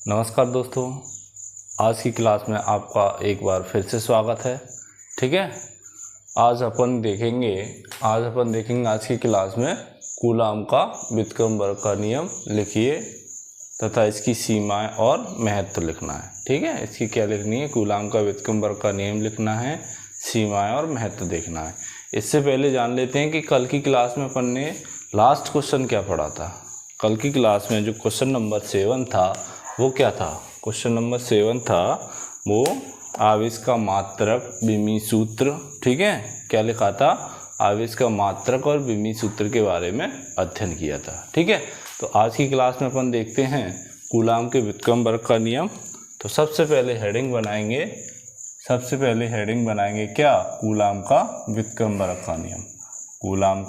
नमस्कार दोस्तों, आज की क्लास में आपका एक बार फिर से स्वागत है। ठीक है, आज अपन देखेंगे आज की क्लास में कूलाम का व्युत्क्रम वर्ग का नियम लिखिए तथा इसकी सीमाएं और महत्व लिखना है। ठीक है, इसकी क्या लिखनी है? कूलाम का व्युत्क्रम वर्ग का नियम लिखना है, सीमाएं और महत्व देखना है। इससे पहले जान लेते हैं कि कल की क्लास में अपन ने लास्ट क्वेश्चन क्या पढ़ा था। कल की क्लास में जो क्वेश्चन नंबर 7 था वो क्या था? क्वेश्चन नंबर 7 था वो आवेश का मात्रक, विमीय सूत्र। ठीक है, क्या लिखा था? आवेश का मात्रक और विमीय सूत्र के बारे में अध्ययन किया था। ठीक है, तो आज की क्लास में अपन देखते हैं कूलाम के व्युत्क्रम वर्ग का नियम। तो सबसे पहले हेडिंग बनाएंगे क्या? कूलाम का व्युत्क्रम वर्ग का नियम। कूलाम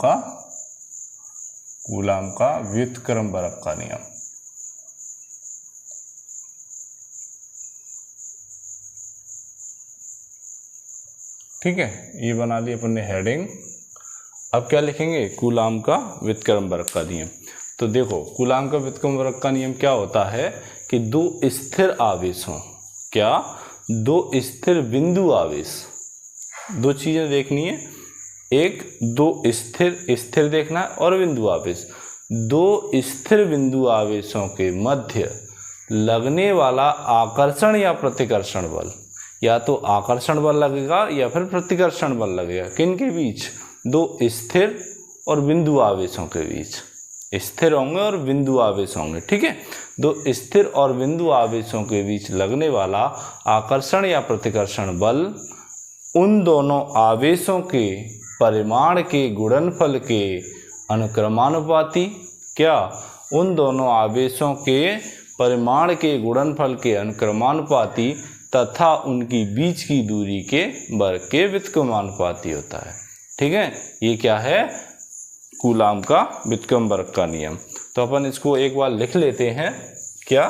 का व्युत्क्रम वर्ग का नियम। ठीक है, ये बना ली अपन ने हेडिंग। अब क्या लिखेंगे? कूलाम का व्युत्क्रम वर्ग का नियम। तो देखो, कूलाम का व्युत्क्रम वर्ग का नियम क्या होता है कि दो स्थिर आवेश हों। क्या? दो स्थिर बिंदु आवेश। दो चीज़ें देखनी है, एक दो स्थिर देखना है और बिंदु आवेश। दो स्थिर बिंदु आवेशों के मध्य लगने वाला आकर्षण या प्रतिकर्षण बल, या तो आकर्षण बल लगेगा या फिर प्रतिकर्षण बल लगेगा। किन के बीच? दो स्थिर और बिंदु आवेशों के बीच। स्थिर होंगे और बिंदु आवेश होंगे। ठीक है, दो स्थिर और बिंदु आवेशों के बीच लगने वाला आकर्षण या प्रतिकर्षण बल उन दोनों आवेशों के परिमाण के गुणनफल के अनुक्रमानुपाती। क्या? उन दोनों आवेशों के परिमाण के गुणनफल के अनुक्रमानुपाती तथा उनकी बीच की दूरी के वर्ग के व्युत्क्रमानुपाती होता है। ठीक है, ये क्या है? कूलाम का व्युत्क्रम वर्ग का नियम। तो अपन इसको एक बार लिख लेते हैं। क्या?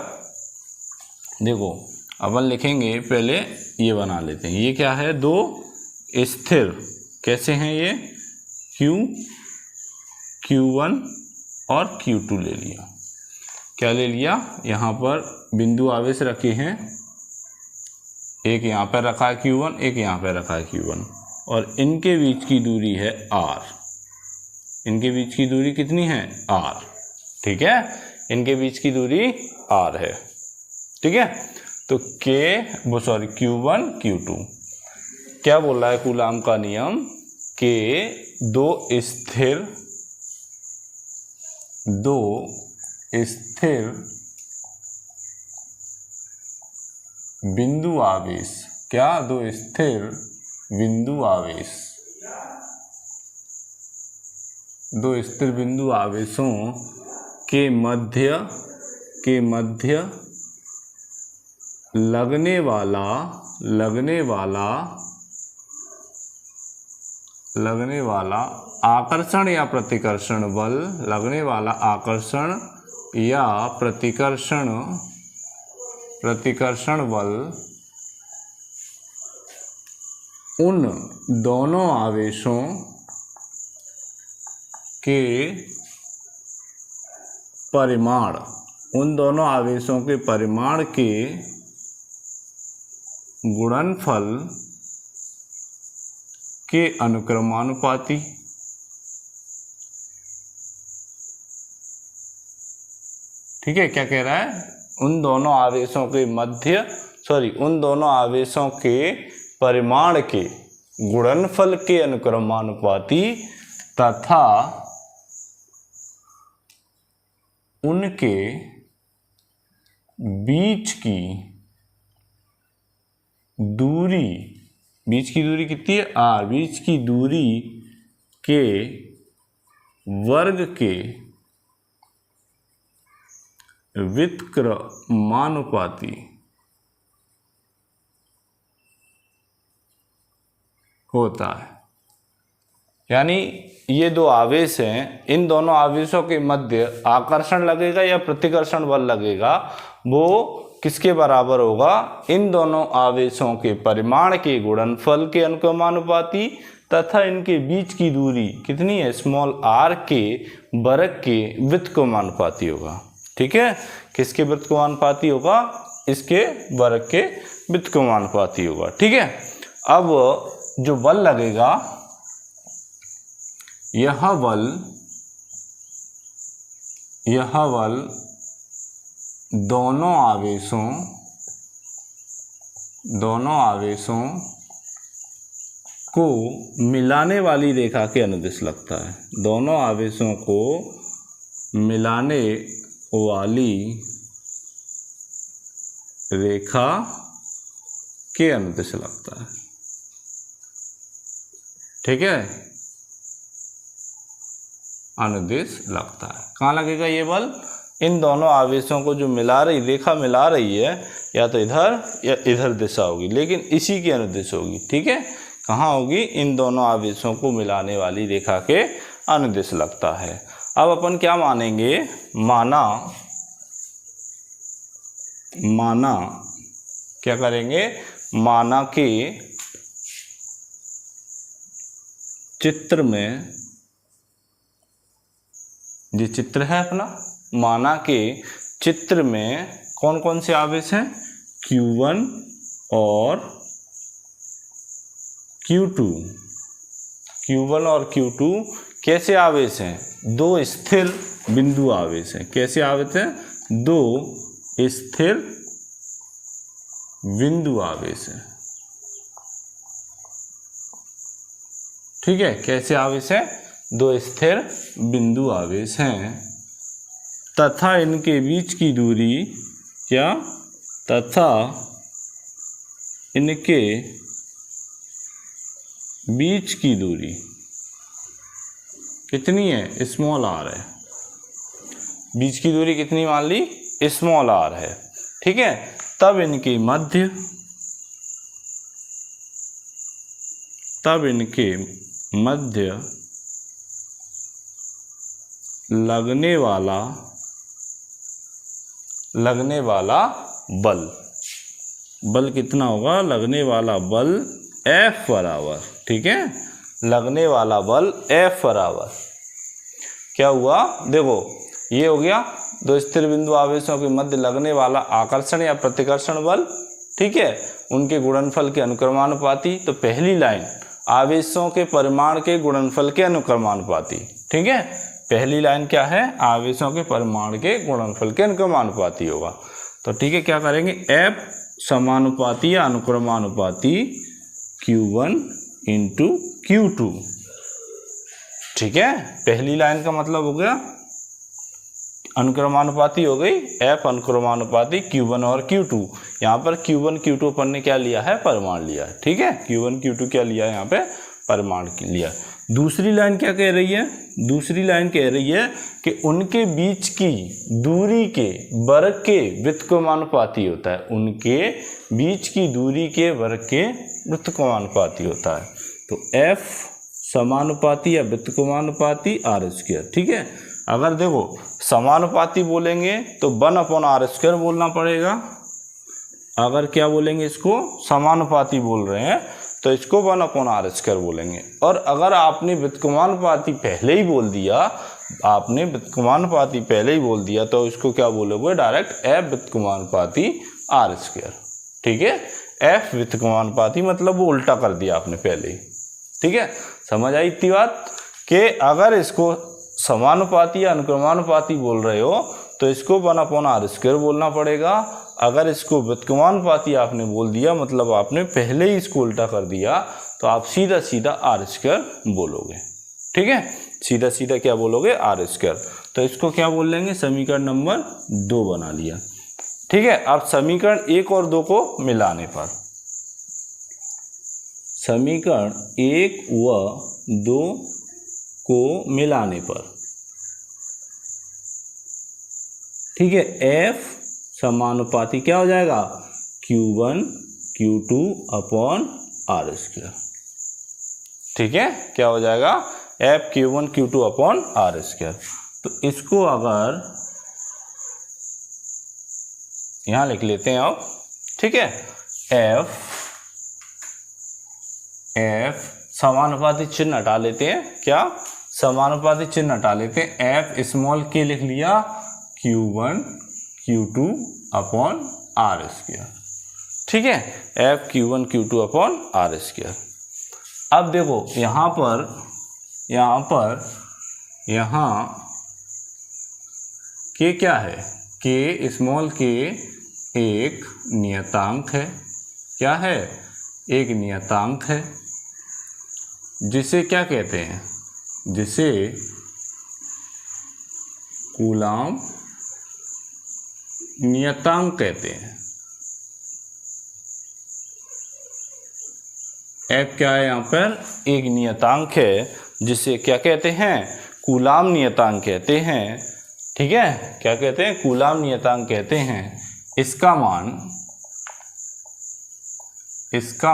देखो, अपन लिखेंगे, पहले ये बना लेते हैं। ये क्या है? दो स्थिर। कैसे हैं ये? Q1 और Q2 ले लिया। क्या ले लिया? यहाँ पर बिंदु आवेश रखे हैं, एक यहाँ पर रखा है Q1, एक यहाँ पर रखा है Q1, और इनके बीच की दूरी है R। इनके बीच की दूरी कितनी है? R। ठीक है, इनके बीच की दूरी R है। ठीक है, तो Q1 Q2 क्या बोल रहा है कूलाम का नियम? कि दो स्थिर बिंदु आवेश। क्या? दो स्थिर बिंदु आवेश। दो स्थिर बिंदु आवेशों के मध्य लगने वाला आकर्षण या प्रतिकर्षण बल, लगने वाला आकर्षण या प्रतिकर्षण बल उन दोनों आवेशों के परिमाण के गुणनफल के अनुक्रमानुपाती। ठीक है, क्या कह रहा है? उन दोनों आवेशों के परिमाण के गुणनफल के अनुक्रमानुपाती तथा उनके बीच की दूरी कितनी है? R। बीच की दूरी के वर्ग के व्युत्क्रमानुपाती होता है। यानी ये दो आवेश हैं, इन दोनों आवेशों के मध्य आकर्षण लगेगा या प्रतिकर्षण बल लगेगा, वो किसके बराबर होगा? इन दोनों आवेशों के परिमाण के गुणनफल के अनुक्रमानुपाती तथा इनके बीच की दूरी कितनी है? r के वर्ग के व्युत्क्रमानुपाती होगा। ठीक है, किसके व्युत्क्रमानुपाती होगा, इसके वर्ग के व्युत्क्रमानुपाती होगा। ठीक है, अब जो बल लगेगा, यह बल दोनों आवेशों को मिलाने वाली रेखा के अनुदिश लगता है। दोनों आवेशों को मिलाने वाली रेखा के अनुदिश लगता है। ठीक है, अनुदिश लगता है। कहाँ लगेगा ये बल, इन दोनों आवेशों को जो रेखा मिला रही है, या तो इधर या इधर दिशा होगी, लेकिन इसी की अनुदिश होगी। ठीक है, कहाँ होगी, इन दोनों आवेशों को मिलाने वाली रेखा के अनुदिश लगता है। अब अपन क्या मानेंगे, माना क्या करेंगे, माना के चित्र में, ये चित्र है अपना, माना के चित्र में कौन कौन से आवेश हैं, Q1 और Q2। Q1 और Q2 कैसे आवेश हैं, दो स्थिर बिंदु आवेश हैं। कैसे आवेश हैं, दो स्थिर बिंदु आवेश हैं। ठीक है, कैसे आवेश है, दो स्थिर बिंदु आवेश हैं, तथा इनके बीच की दूरी क्या, तथा इनके बीच की दूरी कितनी है, स्मॉल r है। बीच की दूरी कितनी मान ली, स्मॉल r है। ठीक है, तब इनके मध्य लगने वाला बल कितना होगा, लगने वाला बल F बराबर। ठीक है, लगने वाला बल F बराबर क्या हुआ, देखो ये हो गया दो स्थिर बिंदु आवेशों के मध्य लगने वाला आकर्षण या प्रतिकर्षण बल। ठीक है, उनके गुणनफल के अनुक्रमानुपाती। तो पहली लाइन आवेशों के परिमाण के गुणनफल के अनुक्रमानुपाती। ठीक है, पहली लाइन क्या है, आवेशों के परिमाण के गुणनफल के अनुक्रमानुपाती होगा। तो ठीक है, क्या करेंगे, F समानुपाती या अनुक्रमानुपाती Q1 इंटू Q2। ठीक है, पहली लाइन का मतलब हो गया अनुक्रमानुपाती हो गई, F अनुक्रमानुपाती Q1 और Q2। यहाँ पर Q1 Q2 अपन ने क्या लिया है, परिमाण लिया है। ठीक है, Q1 Q2 क्या लिया है, यहाँ पे परिमाण लिया। दूसरी लाइन क्या कह रही है, दूसरी लाइन कह रही है कि उनके बीच की दूरी के वर्ग के व्युत्क्रमानुपाती होता है। उनके बीच की दूरी के वर्ग के व्युत्क्रमानुपाती होता है। तो F समानुपाती या व्युत्क्रमानुपाती r²। ठीक है, अगर देखो समानुपाती बोलेंगे तो 1/r² बोलना पड़ेगा। अगर क्या बोलेंगे, इसको समानुपाती बोल रहे हैं तो इसको 1/r² बोलेंगे। और अगर आपने व्युत्क्रमानुपाती पहले ही बोल दिया, तो इसको क्या बोलोगे, डायरेक्ट F व्युत्क्रमानुपाती r²। ठीक है, F व्युत्क्रमानुपाती मतलब वो उल्टा कर दिया आपने पहले ही। ठीक है, समझ आई इतनी बात कि अगर इसको समानुपाती या अनुक्रमानुपाती बोल रहे हो तो इसको 1/r² बोलना पड़ेगा। अगर इसको व्युत्क्रमानुपाती आपने बोल दिया, मतलब आपने पहले ही इसको उल्टा कर दिया, तो आप सीधा सीधा r² बोलोगे। ठीक है, सीधा सीधा क्या बोलोगे, r²। तो इसको क्या बोल लेंगे, समीकरण नंबर 2 बना लिया। ठीक है, अब समीकरण 1 और 2 को मिलाने पर, समीकरण 1 व 2 को मिलाने पर, ठीक है, F समानुपाती क्या हो जाएगा, Q1 Q2 अपॉन r²। ठीक है, क्या हो जाएगा, F Q1 Q2 upon r²। तो इसको अगर यहां लिख लेते हैं अब। ठीक है, F समानुपाती चिन्ह हटा लेते हैं, क्या समानुपाती चिन्ह हटा लेते हैं, F स्मॉल k लिख लिया, Q1 Q2 upon are square. ठीक है, F Q1 Q2 upon are square. अब देखो यहाँ के क्या है, के स्मॉल के एक नियतांक है। क्या है, एक नियतांक है, जिसे क्या कहते हैं, जिसे कूलाम नियतांक कहते हैं। F क्या है, यहाँ पर एक नियतांक है जिसे क्या कहते हैं, कूलाम नियतांक कहते हैं। ठीक है, क्या कहते हैं, कूलाम नियतांक कहते हैं। इसका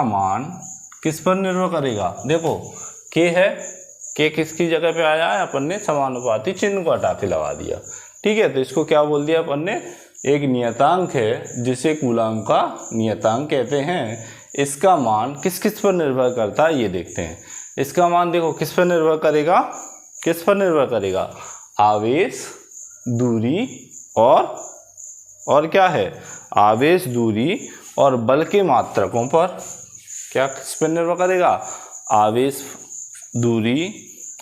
मान किस पर निर्भर करेगा, देखो के है, के किसकी जगह पे आया है, अपन ने समानुपाती चिन्ह को हटा के लगा दिया। ठीक है, तो इसको क्या बोल दिया अपन ने, एक नियतांक है जिसे कूलाम का नियतांक कहते हैं। इसका मान किस किस पर निर्भर करता है ये देखते हैं। इसका मान देखो किस पर निर्भर करेगा, आवेश, दूरी और क्या है, आवेश, दूरी और बल के मात्रकों पर। क्या किस पर निर्भर करेगा, आवेश, दूरी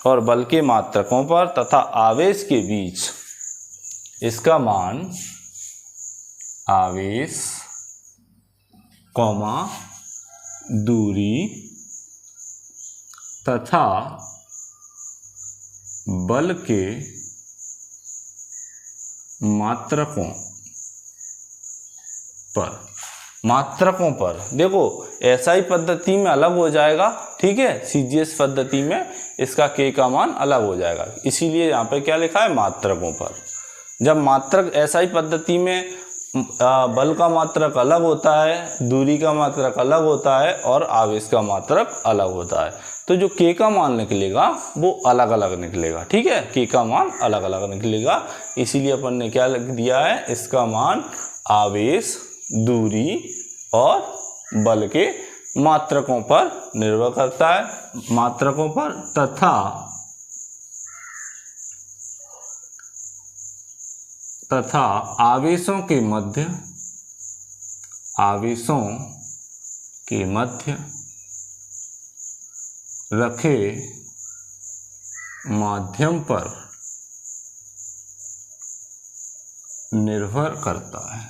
और बल के मात्रकों पर तथा आवेश के बीच। इसका मान आवेश, दूरी तथा बल के मात्रकों पर देखो एसआई पद्धति में अलग हो जाएगा। ठीक है, सीजीएस पद्धति में इसका के का मान अलग हो जाएगा, इसीलिए यहाँ पे क्या लिखा है, मात्रकों पर। जब मात्रक एसआई पद्धति में बल का मात्रक अलग होता है, दूरी का मात्रक अलग होता है और आवेश का मात्रक अलग होता है, तो जो के का मान निकलेगा वो अलग अलग निकलेगा। ठीक है, के का मान अलग अलग निकलेगा, इसीलिए अपन ने क्या लिख दिया है, इसका मान आवेश, दूरी और बल के मात्रकों पर निर्भर करता है, मात्रकों पर तथा आवेशों के मध्य रखे माध्यम पर निर्भर करता है।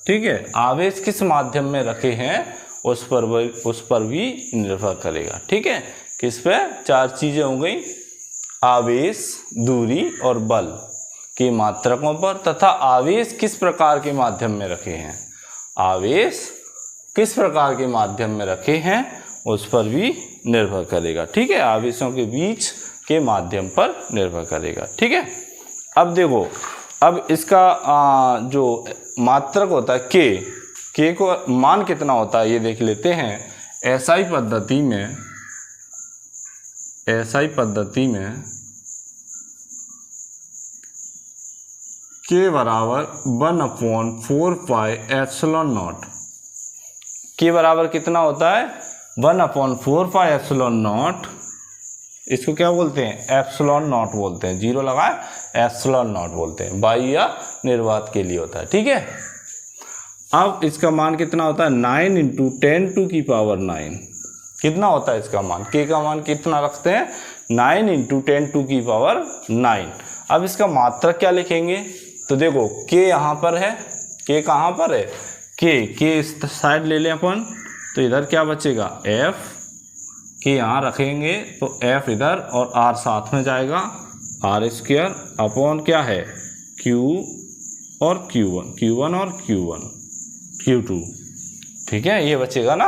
ठीक है, आवेश किस माध्यम में रखे हैं उस पर भी निर्भर करेगा। ठीक है, किस पे, चार चीजें हो गई, आवेश, दूरी और बल के मात्रकों पर तथा आवेश किस प्रकार के माध्यम में रखे हैं, आवेश किस प्रकार के माध्यम में रखे हैं उस पर भी निर्भर करेगा। ठीक है, आवेशों के बीच के माध्यम पर निर्भर करेगा। ठीक है, अब देखो, अब इसका जो मात्रक होता है के को मान कितना होता है ये देख लेते हैं। एसआई पद्धति में के बराबर 1/4 पाई एप्सिलॉन नॉट। के बराबर कितना होता है, 1/4 पाई एप्सिलॉन नॉट। इसको क्या बोलते हैं, एप्सिलॉन नॉट बोलते हैं, जीरो लगाए एप्सिलॉन नॉट बोलते हैं, बाह्य निर्वात के लिए होता है। ठीक है, अब इसका मान कितना होता है, 9 × 10⁹ कितना होता है इसका मान, के का मान कितना रखते हैं, 9 × 10⁹ अब इसका मात्रक क्या लिखेंगे, तो देखो के यहाँ पर है, के कहाँ पर है, के इस साइड ले लें अपन, तो इधर क्या बचेगा, एफ, के यहाँ रखेंगे तो एफ इधर और आर साथ में जाएगा, आर स्क्वायर अपॉन क्या है, क्यू और Q1 और Q2। ठीक है, ये बचेगा ना।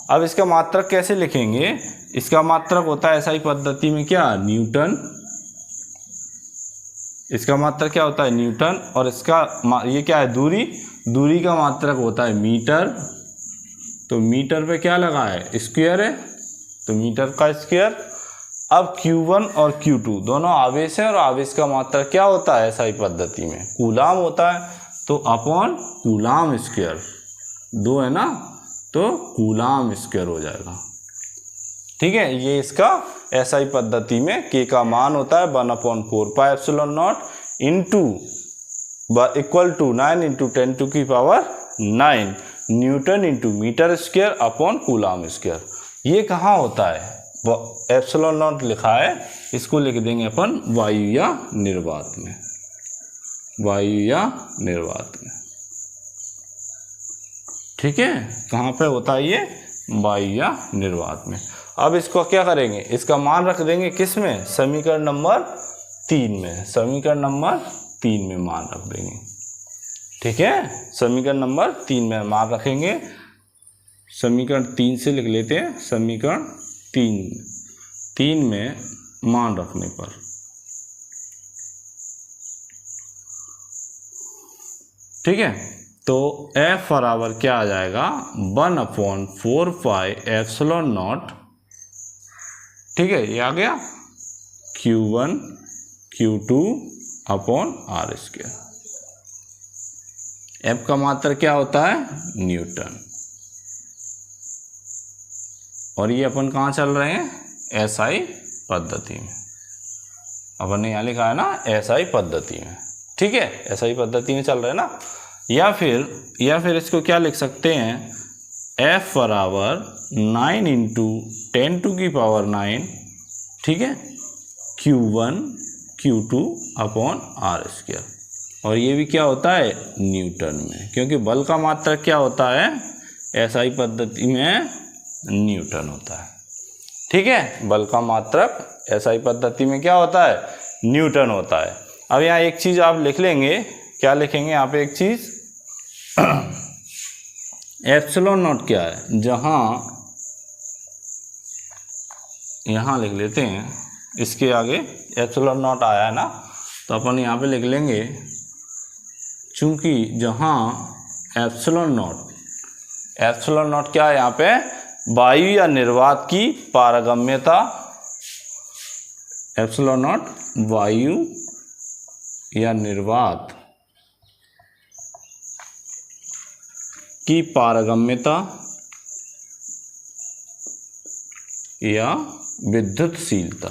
अब इसका मात्रक कैसे लिखेंगे, इसका मात्रक होता है एसआई पद्धति में क्या, न्यूटन। इसका मात्रक क्या होता है, न्यूटन, और इसका ये क्या है, दूरी का मात्रक होता है मीटर। तो मीटर पे क्या लगा है, स्क्वायर है, तो मीटर का स्क्वायर। अब Q1 और Q2 दोनों आवेश हैं और आवेश का मात्रक क्या होता है एसआई पद्धति में, कूलाम होता है, तो अपॉन कूलाम स्क्वायर, दो है ना, तो कूलाम स्क्वायर हो जाएगा। ठीक है, ये इसका एसआई पद्धति में के का मान होता है 1/4πε0 into equal to 9 into 10⁻⁹ newton into metre square upon coulomb square. ये कहाँ होता है? ε0 लिखा है, इसको लिख देंगे अपन वायु या निर्वात में, वायु या निर्वात में। ठीक है, कहाँ पे होता है ये? वायु या निर्वात में। अब इसको क्या करेंगे? इसका मान रख देंगे किस में? समीकरण नंबर 3 में, समीकरण नंबर 3 में मान रख देंगे। ठीक है, समीकरण नंबर 3 में मान रखेंगे। समीकरण 3 से लिख लेते हैं, समीकरण 3 में मान रखने पर ठीक है, तो F बराबर क्या आ जाएगा? 1/4πε0, ठीक है, ये आ गया Q1 Q2 upon R square. F का मात्रा क्या होता है? न्यूटन। और ये अपन कहाँ चल रहे हैं? एसआई पद्धति में। अपन ने यहाँ लिखा है ना एसआई पद्धति में। ठीक है, एसआई पद्धति में चल रहे हैं ना। या फिर इसको क्या लिख सकते हैं? F बराबर 9 इंटू 10⁻⁹, ठीक है, Q1 Q2 upon R square. और ये भी क्या होता है? न्यूटन में, क्योंकि बल का मात्रक क्या होता है? एसआई पद्धति में न्यूटन होता है। ठीक है, बल का मात्रक एसआई पद्धति में क्या होता है? न्यूटन होता है। अब यहाँ एक चीज़ आप लिख लेंगे, क्या लिखेंगे यहाँ पे? एक चीज़ ε0 क्या है? यहाँ लिख लेते हैं, इसके आगे ε0 आया है ना, तो अपन यहाँ पे लिख लेंगे, चूंकि जहाँ ε0 क्या है यहाँ पे? वायु या निर्वात की पारगम्यता, ε0 वायु या निर्वात की पारगम्यता या विद्युतशीलता।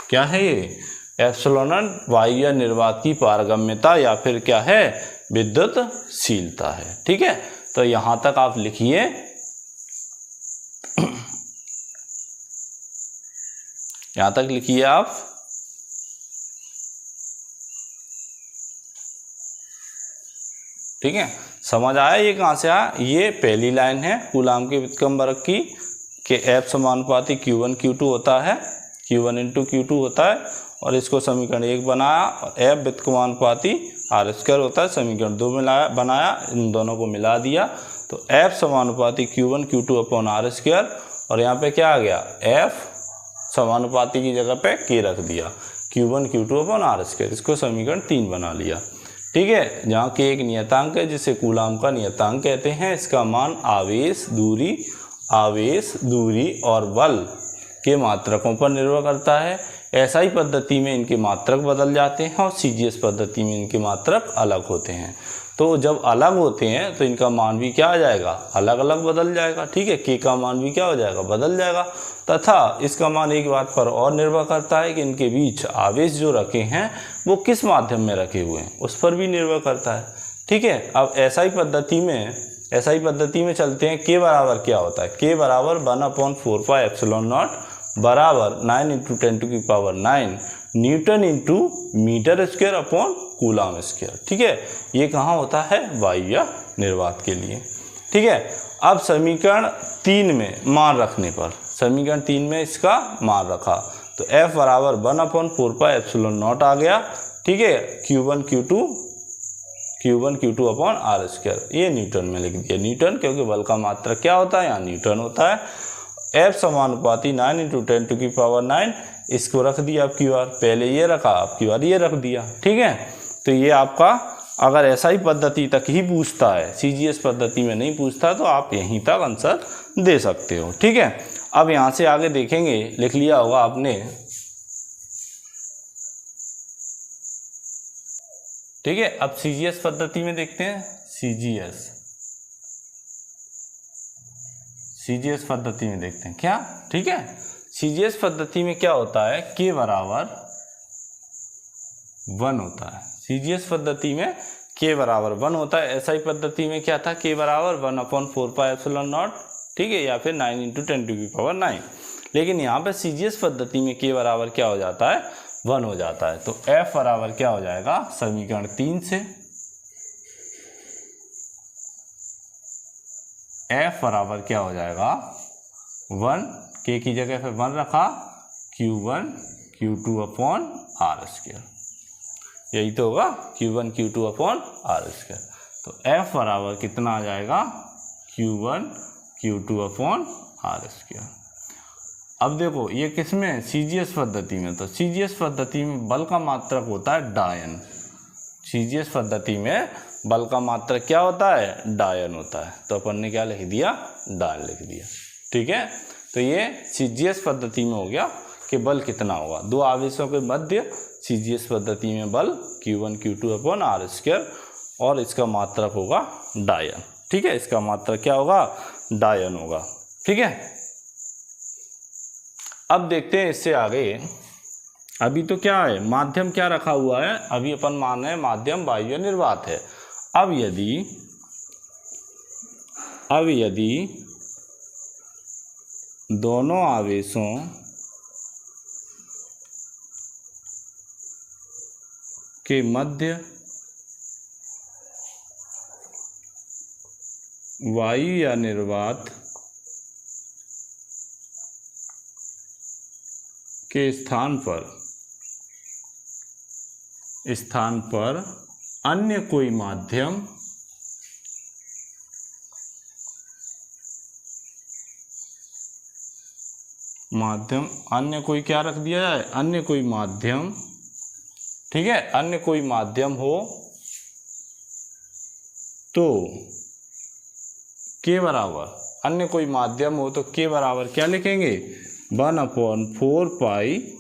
क्या है ये? ε0 वायु या निर्वात की पारगम्यता या फिर क्या है? विद्युतशीलता है। ठीक है, तो यहां तक आप लिखिए। यहां तक लिखिए आप। ठीक है, समझ आया ये कहाँ से आया? ये पहली लाइन है कूलाम के व्युत्क्रम वर्ग की, कि F समानुपाती Q1 Q2 होता है, Q1 इंटू Q2 होता है, और इसको समीकरण 1 बनाया, और F व्युत्क्रमानुपाती R स्क्वायर होता है, समीकरण 2 बनाया, इन दोनों को मिला दिया, तो F समानुपाती Q1 Q2 upon R square, और यहाँ पे क्या आ गया? F समानुपाती की जगह पे K रख दिया, Q1 Q2 upon R square, इसको समीकरण 3 बना लिया। ठीक है, जहाँ के एक नियतांक है जिसे कूलाम का नियतांक कहते हैं। इसका मान आवेश, दूरी और बल के मात्रकों पर निर्भर करता है। एसआई पद्धति में इनके मात्रक बदल जाते हैं और सीजीएस पद्धति में इनके मात्रक अलग होते हैं। तो जब अलग होते हैं तो इनका मान भी क्या आ जाएगा? अलग अलग बदल जाएगा। ठीक है, के का मान भी क्या हो जाएगा? बदल जाएगा। तथा इसका मान एक बात पर और निर्भर करता है कि इनके बीच आवेश जो रखे हैं वो किस माध्यम में रखे हुए हैं, उस पर भी निर्भर करता है। ठीक है, अब एसआई पद्धति में चलते हैं। के बराबर क्या होता है? के बराबर 1/4πε0 बराबर 9 into 10⁹ newton into metre square upon coulomb square. ठीक है, ये कहाँ होता है? वायु या निर्वात के लिए। ठीक है, अब समीकरण 3 में मान रखने पर, समीकरण 3 में इसका मान रखा तो F बराबर 1/4πε0 आ गया। ठीक है, Q1 Q2 upon R square, ये न्यूटन में लिख दिया। न्यूटन क्योंकि बल का मात्रा क्या होता है? यहाँ न्यूटन होता है। F समानुपाती 9 इंटू 10⁹, इसको रख दिया अब QR, पहले ये रखा अब QR ये रख दिया। ठीक है, तो ये आपका अगर एसआई पद्धति तक ही पूछता है, सीजीएस पद्धति में नहीं पूछता, तो आप यहीं तक आंसर दे सकते हो। ठीक है, अब यहाँ से आगे देखेंगे, लिख लिया होगा आपने। ठीक है, अब सीजीएस पद्धति में देखते हैं। सीजीएस CGS पद्धति में देखते हैं क्या, ठीक है। CGS पद्धति में क्या होता है, k बराबर 1 होता है। CGS पद्धति में k बराबर 1 होता है। SI पद्धति में क्या था, k बराबर 1/4πε0, ठीक है, या फिर 9 × 10⁹ लेकिन यहाँ पे CGS पद्धति में k बराबर क्या हो जाता है, 1 हो जाता है। तो F बराबर क्या हो जाएगा, समीकरण 3 से F बराबर क्या हो जाएगा 1, k की जगह पे 1 रखा, Q1 Q2/r², यही तो होगा, Q1 Q2/r²। तो F बराबर कितना आ जाएगा, Q1 Q2/r²। अब देखो ये किसमें, CGS पद्धति में। तो CGS पद्धति में बल का मात्रक होता है डायन। CGS पद्धति में बल का मात्रक क्या होता है, डायन होता है। तो अपन ने क्या लिख दिया, डायन लिख दिया, ठीक है। तो ये CGS पद्धति में हो गया कि बल कितना होगा, दो आवेशों के मध्य CGS पद्धति में बल Q1 Q2/r² और इसका मात्रक होगा डायन, ठीक है। इसका मात्रक क्या होगा, डायन होगा, ठीक है। अब देखते हैं इससे आगे। अभी तो क्या है, माध्यम क्या रखा हुआ है, अभी अपन मान रहे हैं माध्यम वायु निर्वात है। अब यदि दोनों आवेशों के मध्य वायु या निर्वात के स्थान पर अन्य कोई माध्यम अन्य कोई क्या रख दिया जाए, अन्य कोई माध्यम, ठीक है, अन्य कोई माध्यम हो तो k बराबर, अन्य कोई माध्यम हो तो k बराबर क्या लिखेंगे, 1/4πε।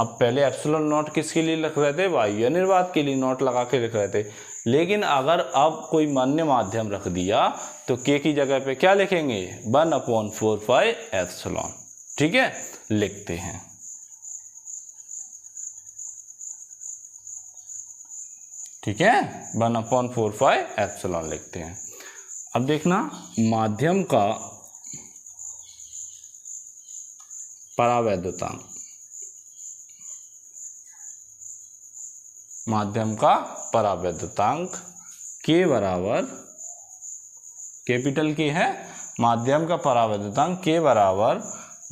अब पहले ε0 किसके लिए लिख रहे थे, वायु निर्वात के लिए नोट लगा के लिख रहे थे। लेकिन अगर अब कोई अन्य माध्यम रख दिया तो k की जगह पे क्या लिखेंगे, 1/4πε, ठीक है, लिखते हैं। ठीक है, 1/4πε लिखते हैं। अब देखना माध्यम का परावैद्युतांक, माध्यम का परावैद्युतांक k बराबर, कैपिटल K है, माध्यम का परावैद्युतांक k बराबर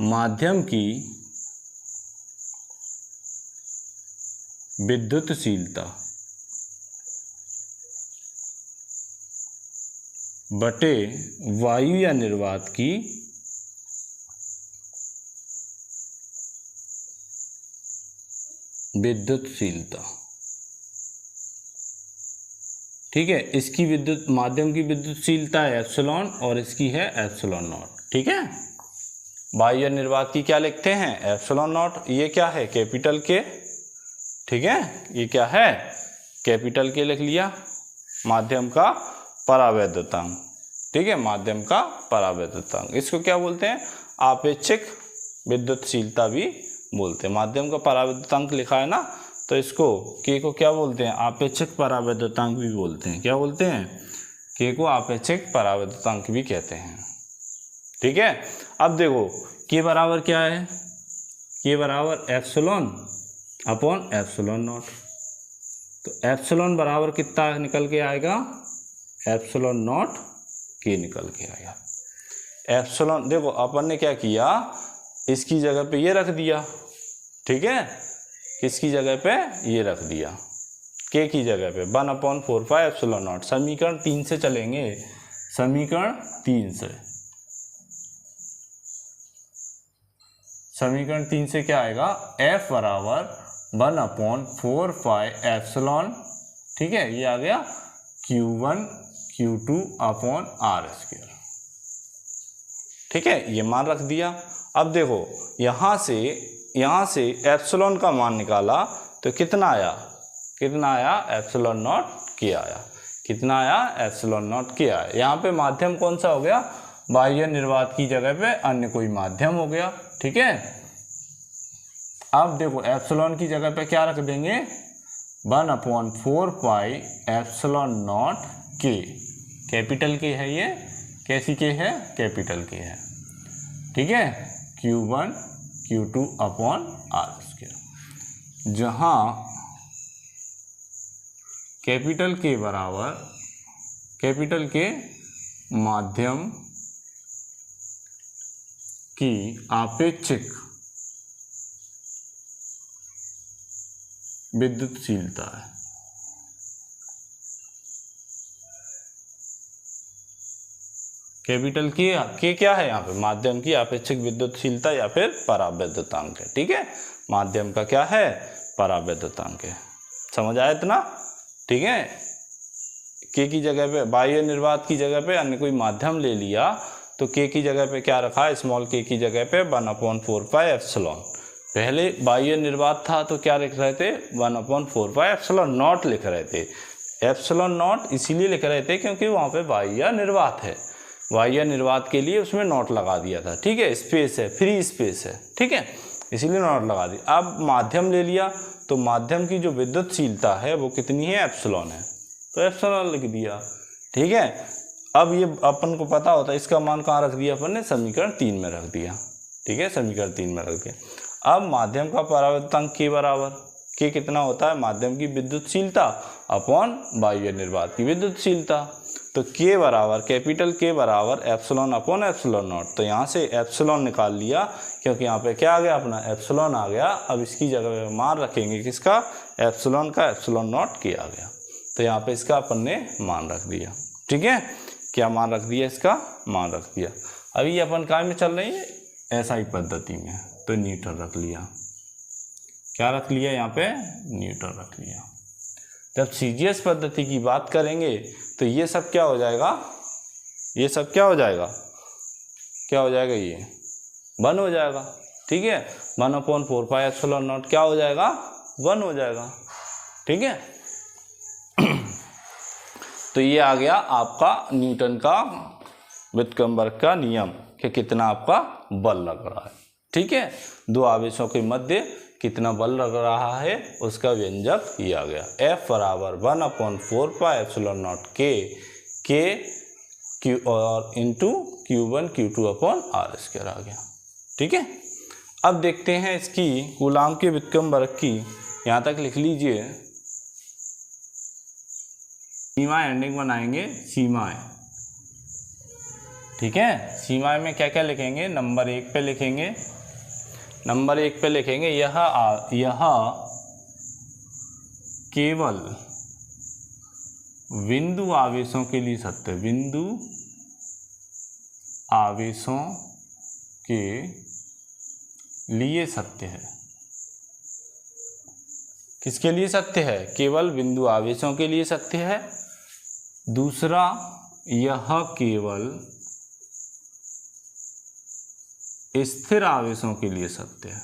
माध्यम की विद्युतशीलता बटे वायु या निर्वात की विद्युतशीलता, ठीक है। इसकी विद्युत, माध्यम की विद्युतशीलता है एप्सिलॉन और इसकी है ε0, ठीक है। वायु निर्वात की क्या लिखते हैं, ε0। ये क्या है, कैपिटल K, ठीक है, ये क्या है, कैपिटल K लिख लिया। माध्यम का परावैद्युतांक, ठीक है, माध्यम का परावैद्युतांक, इसको क्या बोलते हैं, आपेक्षिक विद्युतशीलता भी बोलते हैं। माध्यम का परावैद्युतांक लिखा है ना, तो इसको K को क्या बोलते हैं, आपेक्षिक परावैद्युतांक भी बोलते हैं। क्या बोलते हैं, K को आपेक्षिक परावैद्युतांक भी कहते हैं, ठीक है। अब देखो K बराबर क्या है, K बराबर ε/ε0। तो एप्सिलॉन बराबर कितना निकल के आएगा, ε0 K निकल के आएगा। एप्सिलॉन देखो अपन ने क्या किया, इसकी जगह पे ये रख दिया, ठीक है, किसकी जगह पे, ये रख दिया, K की जगह पे 1/4πε0। समीकरण 3 से चलेंगे, समीकरण 3 से, समीकरण 3 से क्या आएगा, F बराबर 1/4πε, ठीक है, ये आ गया Q1 Q2/r², ठीक है, ये मान रख दिया। अब देखो यहाँ से एप्सिलॉन का मान निकाला तो कितना आया, ε0 K आया, कितना आया, ε0 K आया। यहाँ पे माध्यम कौन सा हो गया, बाह्य निर्वात की जगह पे अन्य कोई माध्यम हो गया। ठीक है, अब देखो एप्सिलॉन की जगह पे क्या रख देंगे, 1/4 पाई एप्सिलॉन नॉट के, कैपिटल के है ये, कैसी के है, कैपिटल के है। ठीक है, Q1 Q2 upon are square, जहाँ कैपिटल के बराबर कैपिटल के माध्यम की आपेक्षिक विद्युतशीलता है। कैपिटल के क्या है यहाँ पे, माध्यम की आपेक्षिक विद्युतशीलता या फिर परावैद्युतांक है। ठीक है, माध्यम का क्या है, परावैद्युतांक है। समझ आया इतना? ठीक है, के की जगह पे बाह्य निर्वात की जगह पे अन्य कोई माध्यम ले लिया, तो के की जगह पे क्या रखा, स्मॉल के की जगह पे 1/4 पाई एप्सिलॉन। पहले बाह्य निर्वात था तो क्या लिख रहे थे, 1/4 पाई एप्सिलॉन नॉट लिख रहे थे। एप्सिलॉन नॉट इसीलिए लिख रहे थे क्योंकि वहाँ पे बाह्य निर्वात है, बाह्य निर्वात के लिए उसमें नॉट लगा दिया था। ठीक है, स्पेस है, फ्री स्पेस है। ठीक है, इसीलिए नॉट लगा दी। अब माध्यम ले लिया तो माध्यम की जो विद्युतशीलता है वो कितनी है, एप्सिलॉन है, तो एप्सिलॉन लिख दिया। ठीक है, अब ये अपन को पता होता है, इसका मान कहाँ रख दिया अपन ने, समीकरण 3 में रख दिया। ठीक है, समीकरण 3 में रख दिया। अब माध्यम का परावैद्युतांक के बराबर, के कितना होता है, माध्यम की विद्युतशीलता अपॉन बाह्य निर्वात की विद्युतशीलता। तो के बराबर, कैपिटल के बराबर एप्सिलॉन अपॉन एप्सिलॉन नॉट। तो यहाँ से एप्सिलॉन निकाल लिया क्योंकि यहाँ पे क्या आ गया, अपना एप्सिलॉन आ गया। अब इसकी जगह पे मान रखेंगे किसका, एप्सिलॉन का, एप्सिलॉन नॉट के आ गया। तो यहाँ पे इसका अपन ने मान रख दिया। ठीक है, क्या मान रख दिया, इसका मान रख दिया। अभी अपन काय में चल रही है, एसआई पद्धति में, तो न्यूटन रख लिया। क्या रख लिया यहाँ पे, न्यूटन रख लिया। जब सीजीएस पद्धति की बात करेंगे तो ये सब क्या हो जाएगा, ये सब क्या हो जाएगा, क्या हो जाएगा, ये 1 हो जाएगा। ठीक है, 1/4 पाई एप्सिलॉन नॉट क्या हो जाएगा, 1 हो जाएगा। ठीक है, तो ये आ गया आपका न्यूटन का विटकम्बर्ग का नियम कि कितना आपका बल लग रहा है। ठीक है, दो आवेशों के मध्य कितना बल लग रहा है उसका व्यंजक ये आ गया, F बराबर 1/4 पाई एप्सिलॉन नॉट के क्यू और into Q1 Q2 upon are square आ गया। ठीक है, अब देखते हैं इसकी कूलाम के विटकम्बर्ग की, यहाँ तक लिख लीजिए, सीमाएं एंडिंग बनाएंगे, सीमाएं। ठीक है, सीमाएं में क्या क्या लिखेंगे, नंबर 1 पे लिखेंगे, नंबर 1 पे लिखेंगे यह केवल बिंदु आवेशों के लिए सत्य है, बिंदु आवेशों के लिए सत्य है। किसके लिए सत्य है, केवल बिंदु आवेशों के लिए सत्य है। दूसरा, यह केवल स्थिर आवेशों के लिए सत्य है।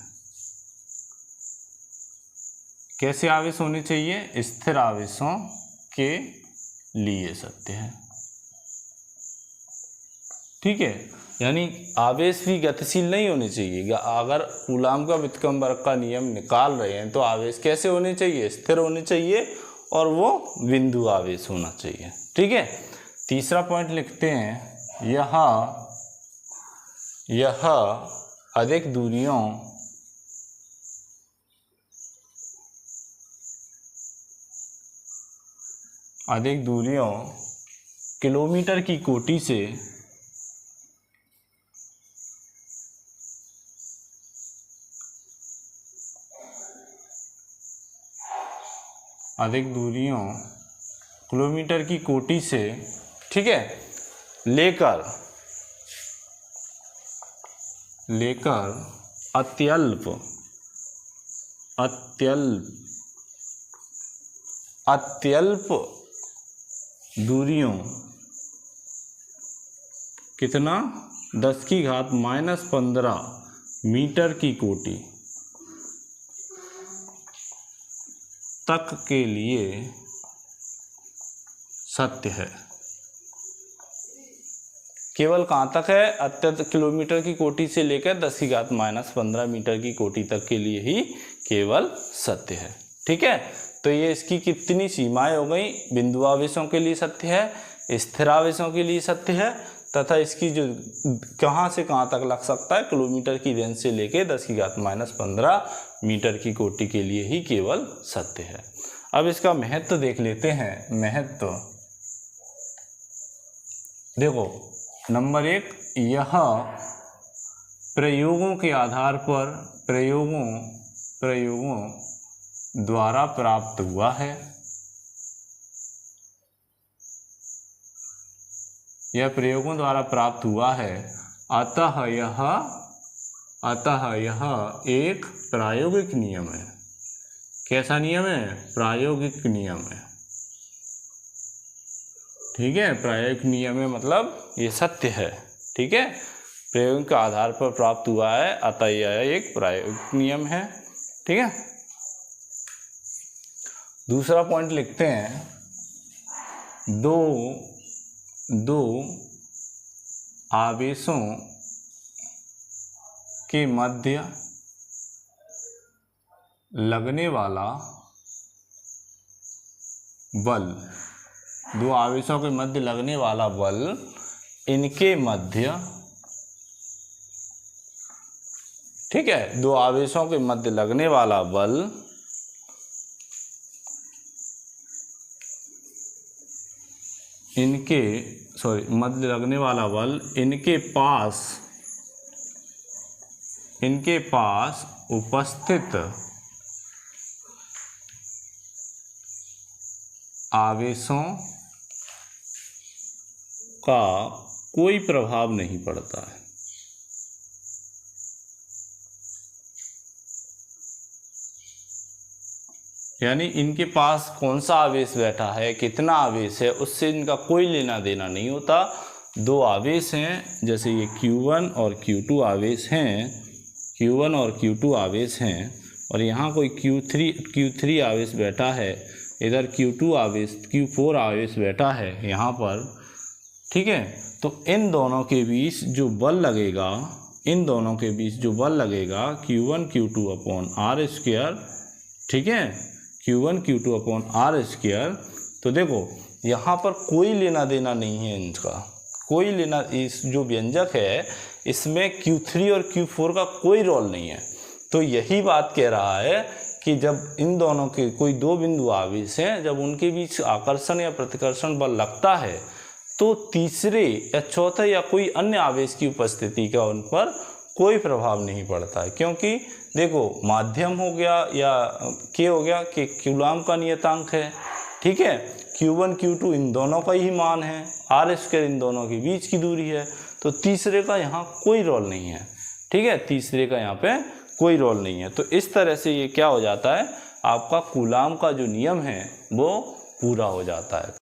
कैसे आवेश होने चाहिए, स्थिर आवेशों के लिए सत्य है। ठीक है, यानी आवेश भी गतिशील नहीं होने चाहिए। अगर कूलाम का विटकम्बर्ग का नियम निकाल रहे हैं तो आवेश कैसे होने चाहिए, स्थिर होने चाहिए और वो बिंदु आवेश होना चाहिए। ठीक है, तीसरा पॉइंट लिखते हैं, यह अधिक दूरियों किलोमीटर की कोटि से अधिक दूरियों किलोमीटर की कोटि से, ठीक है, लेकर अत्यल्प दूरियों, कितना, 10⁻⁻15 मीटर की कोटि तक के लिए सत्य है। केवल कहाँ तक है, अत्यंत किलोमीटर की कोटि से लेकर 10⁻⁻15 मीटर की कोटि तक के लिए ही केवल सत्य है। ठीक है, तो ये इसकी कितनी सीमाएं हो गई, बिंदु आवेशों के लिए सत्य है, स्थिर आवेशों के लिए सत्य है, तथा इसकी जो कहाँ से कहाँ तक लग सकता है, किलोमीटर की रेंज से लेके 10⁻15 मीटर की कोटि के लिए ही केवल सत्य है। अब इसका महत्व देख लेते हैं। महत्व देखो, नंबर 1, यह प्रयोगों के आधार पर प्रयोगों द्वारा प्राप्त हुआ है। यह प्रयोगों द्वारा प्राप्त हुआ है, अतः यह एक प्रायोगिक नियम है। कैसा नियम है, प्रायोगिक नियम है। ठीक है, प्रायोगिक नियम है मतलब ये सत्य है। ठीक है, प्रयोग के आधार पर प्राप्त हुआ है, अतः यह एक प्रायोगिक नियम है। ठीक है, दूसरा पॉइंट लिखते हैं, दो आवेशों के मध्य लगने वाला बल, दो आवेशों के मध्य लगने वाला बल, इनके मध्य, ठीक है, दो आवेशों के मध्य लगने वाला बल मध्य लगने वाला बल इनके पास उपस्थित आवेशों का कोई प्रभाव नहीं पड़ता है। यानी इनके पास कौन सा आवेश बैठा है, कितना आवेश है, उससे इनका कोई लेना देना नहीं होता। दो आवेश हैं, जैसे ये Q1 और Q2 आवेश हैं, Q1 और Q2 आवेश हैं, और यहाँ कोई Q3 आवेश बैठा है, इधर Q4 आवेश बैठा है यहाँ पर। ठीक है, तो इन दोनों के बीच जो बल लगेगा, Q1 Q2 upon R square, ठीक है, Q1 Q2 upon R square. तो देखो यहाँ पर कोई लेना देना नहीं है इनका, कोई लेना, इस जो व्यंजक है इसमें Q3 और Q4 का कोई रोल नहीं है। तो यही बात कह रहा है कि जब इन दोनों के कोई दो बिंदु आवेश हैं, जब उनके बीच आकर्षण या प्रतिकर्षण बल लगता है तो तीसरे या चौथे या कोई अन्य आवेश की उपस्थिति का उन पर कोई प्रभाव नहीं पड़ता है। क्योंकि देखो माध्यम हो गया या के हो गया कि कूलाम का नियतांक है। ठीक है, Q1 Q2 इन दोनों का ही मान है, R स्क्वायर इन दोनों के बीच की दूरी है, तो तीसरे का यहाँ कोई रोल नहीं है। ठीक है, तीसरे का यहाँ पे कोई रोल नहीं है। तो इस तरह से ये क्या हो जाता है, आपका कूलाम का जो नियम है वो पूरा हो जाता है।